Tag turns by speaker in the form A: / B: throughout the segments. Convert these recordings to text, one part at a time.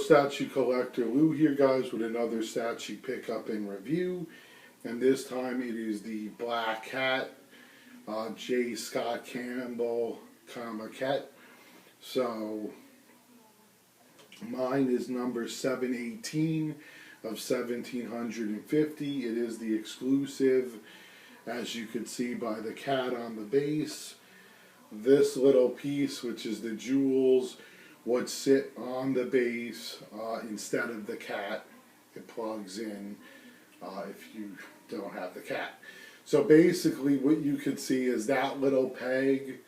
A: Statue Collector Lou here, guys, with another statue pickup and review. And this time it is the Black Cat, J Scott Campbell comiquette. So mine is number 718 of 1750. It is the exclusive, as you can see by the cat on the base. This little piece, which is the jewels, would sit on the base instead of the cat. It plugs in if you don't have the cat. So basically what you could see is that little peg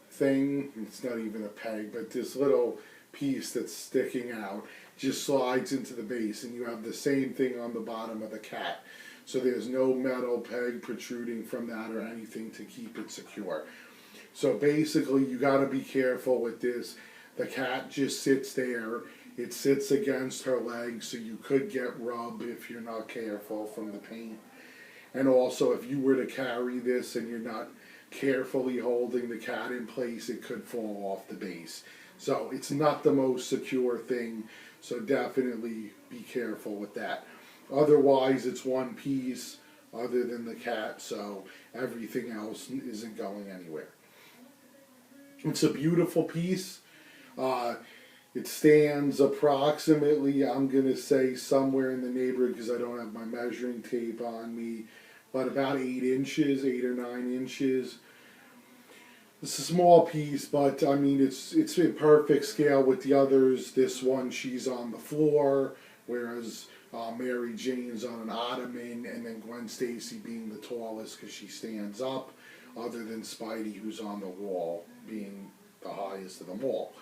A: thing, it's not even a peg, but this little piece that's sticking out just slides into the base, and you have the same thing on the bottom of the cat. So there's no metal peg protruding from that or anything to keep it secure. So basically you got to be careful with this. The cat just sits there. It sits against her leg, so you could get rubbed if you're not careful from the paint. And also, if you were to carry this and you're not carefully holding the cat in place, it could fall off the base. So it's not the most secure thing, so definitely be careful with that. Otherwise, it's one piece other than the cat, so everything else isn't going anywhere. It's a beautiful piece. It stands approximately, I'm going to say somewhere in the neighborhood, because I don't have my measuring tape on me, but about 8 inches, 8 or 9 inches. It's a small piece, but I mean it's in perfect scale with the others. This one, she's on the floor, whereas Mary Jane's on an ottoman, and then Gwen Stacy being the tallest because she stands up, other than Spidey, who's on the wall, being the highest of them all.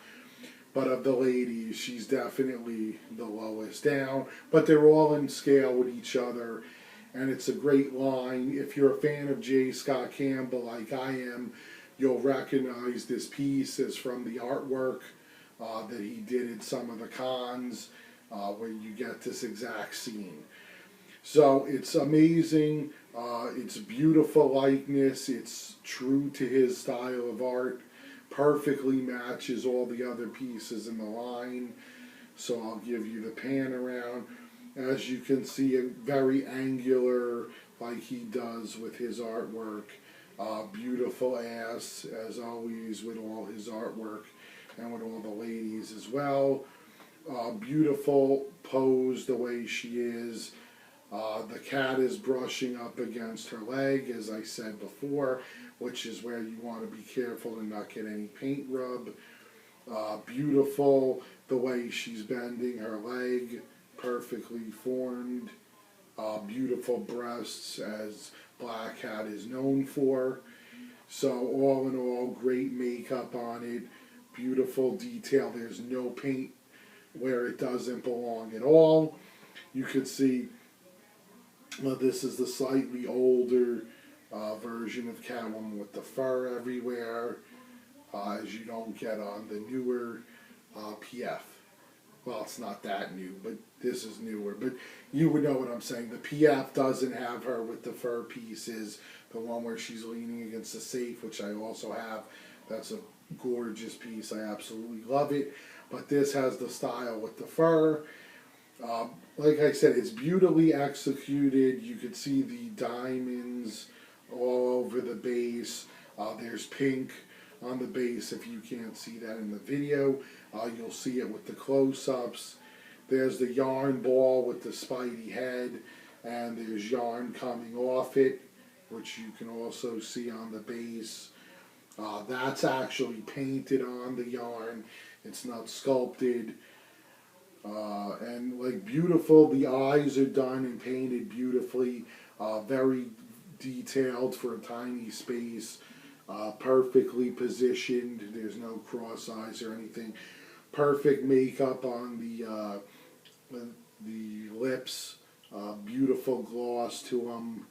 A: But of the ladies, she's definitely the lowest down. But they're all in scale with each other, and it's a great line. If you're a fan of J Scott Campbell like I am, you'll recognize this piece as from the artwork that he did at some of the cons, where you get this exact scene. So it's amazing. It's beautiful likeness. It's true to his style of art. Perfectly matches all the other pieces in the line. So I'll give you the pan around. As you can see, a very angular, like he does with his artwork. Beautiful ass, as always, with all his artwork and with all the ladies as well. Beautiful pose the way she is. The cat is brushing up against her leg, as I said before, which is where you want to be careful to not get any paint rub. Beautiful the way she's bending her leg, perfectly formed. Beautiful breasts, as Black Cat is known for. So all in all, great makeup on it. Beautiful detail. There's no paint where it doesn't belong at all. You could see, well, this is the slightly older version of Catwoman with the fur everywhere, as you don't get on the newer PF. Well, it's not that new, but this is newer. But you would know what I'm saying. The PF doesn't have her with the fur pieces. The one where she's leaning against the safe, which I also have. That's a gorgeous piece. I absolutely love it. But this has the style with the fur. Like I said, it's beautifully executed. You could see the diamonds all over the base. There's pink on the base. If you can't see that in the video, you'll see it with the close-ups. There's the yarn ball with the Spidey head, and there's yarn coming off it, which you can also see on the base. That's actually painted on the yarn. It's not sculpted. And like beautiful, the eyes are done and painted beautifully, very detailed for a tiny space, perfectly positioned. There's no cross eyes or anything. Perfect makeup on the lips, beautiful gloss to them.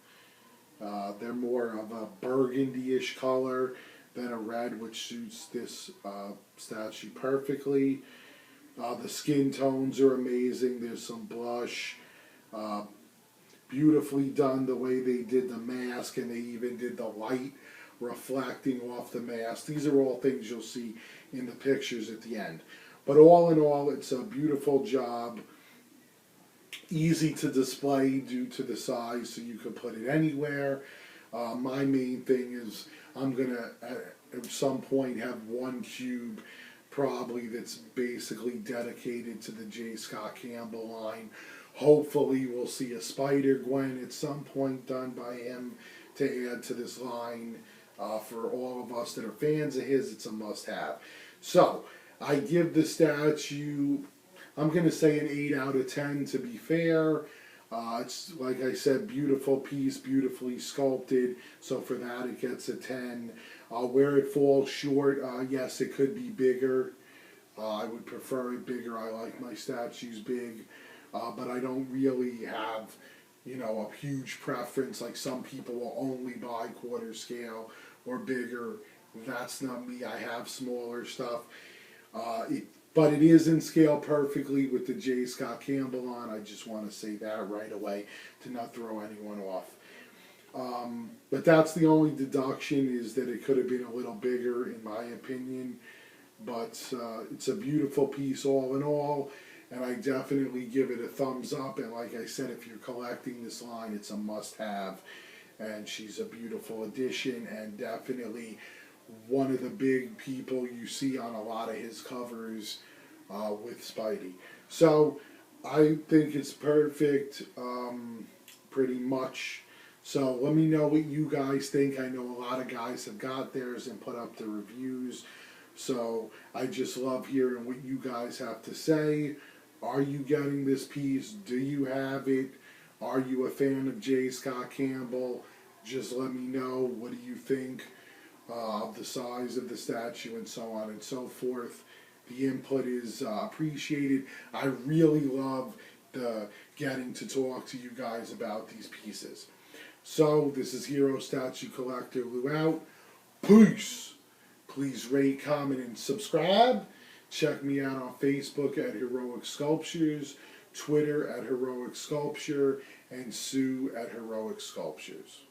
A: They're more of a burgundy-ish color than a red, which suits this statue perfectly. The skin tones are amazing. There's some blush. Beautifully done the way they did the mask, and they even did the light reflecting off the mask. These are all things you'll see in the pictures at the end. But all in all, it's a beautiful job. Easy to display due to the size, so you can put it anywhere. My main thing is I'm going to, at some point, have one cube probably that's basically dedicated to the J Scott Campbell line. Hopefully we'll see a Spider-Gwen at some point done by him to add to this line. For all of us that are fans of his, it's a must-have. So, I give the statue, I'm going to say an 8 out of 10 to be fair. It's, like I said, beautiful piece, beautifully sculpted. So for that, it gets a 10. Where it falls short, yes, it could be bigger. I would prefer it bigger. I like my statues big. But I don't really have, you know, a huge preference. Like some people will only buy quarter scale or bigger. That's not me. I have smaller stuff. But it is in scale perfectly with the J Scott Campbell on. I just want to say that right away to not throw anyone off. But that's the only deduction, is that it could have been a little bigger in my opinion. But it's a beautiful piece all in all. And I definitely give it a thumbs up. And like I said, if you're collecting this line, it's a must-have. And she's a beautiful addition, and definitely one of the big people you see on a lot of his covers with Spidey. So I think it's perfect, pretty much. So let me know what you guys think. I know a lot of guys have got theirs and put up the reviews. So I just love hearing what you guys have to say. Are you getting this piece? Do you have it? Are you a fan of J Scott Campbell? Just let me know. What do you think of the size of the statue and so on and so forth? The input is appreciated. I really love getting to talk to you guys about these pieces. So this is HeroStatueCollector Lou out. Peace! Please rate, comment, and subscribe. Check me out on Facebook at Heroic Sculptures, Twitter at Heroic Sculpture, and Sue at Heroic Sculptures.